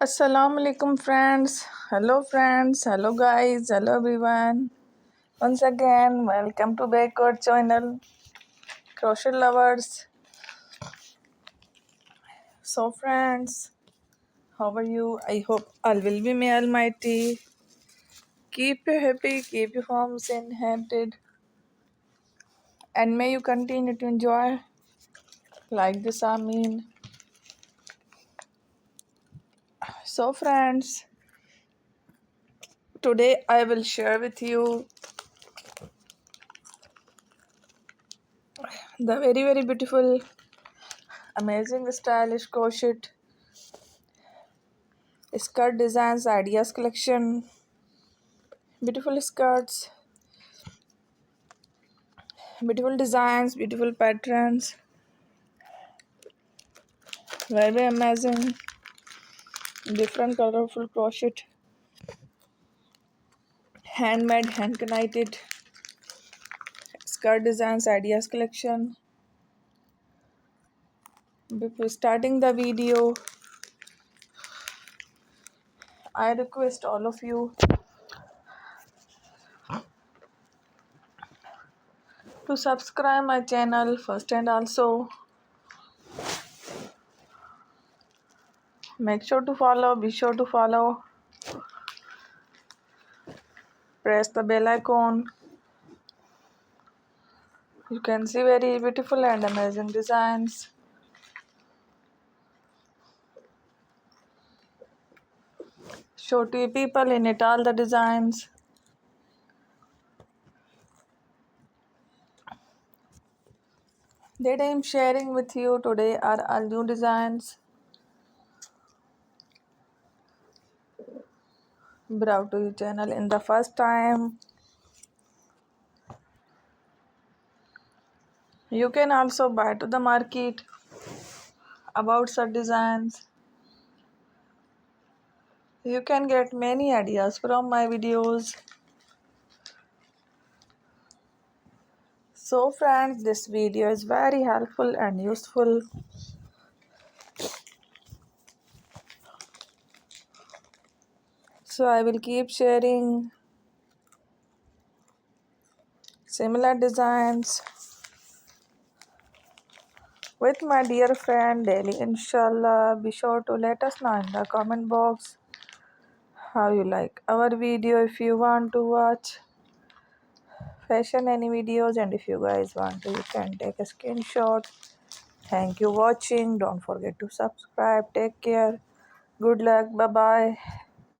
Assalamu alaikum friends. Hello guys, hello everyone. Once again, welcome to back our channel, Crochet Lovers. So friends, how are you? I hope all will be may almighty. Keep you happy, keep you homes and healthy, and may you continue to enjoy like this. I mean. So friends, today I will share with you the very beautiful, amazing stylish crochet skirt designs ideas collection. Beautiful skirts, beautiful designs, beautiful patterns, very amazing, different colorful crochet, handmade, hand knitted skirt designs ideas collection. Before starting the video, I request all of you to subscribe my channel first, and also be sure to follow, press the bell icon. You can see very beautiful and amazing designs. Show to people in it all the designs. That I am sharing with you today are all new designs brought to your channel in the first time. You can also buy to the market about such designs. You can get many ideas from my videos. So friends, this video is very helpful and useful. So I will keep sharing similar designs with my dear friend daily, inshallah. Be sure to let us know in the comment box how you like our video. If you want to watch fashion any videos, and if you guys want to, you can take a screenshot. Thank you watching. Don't forget to subscribe. Take care. Good luck. Bye bye.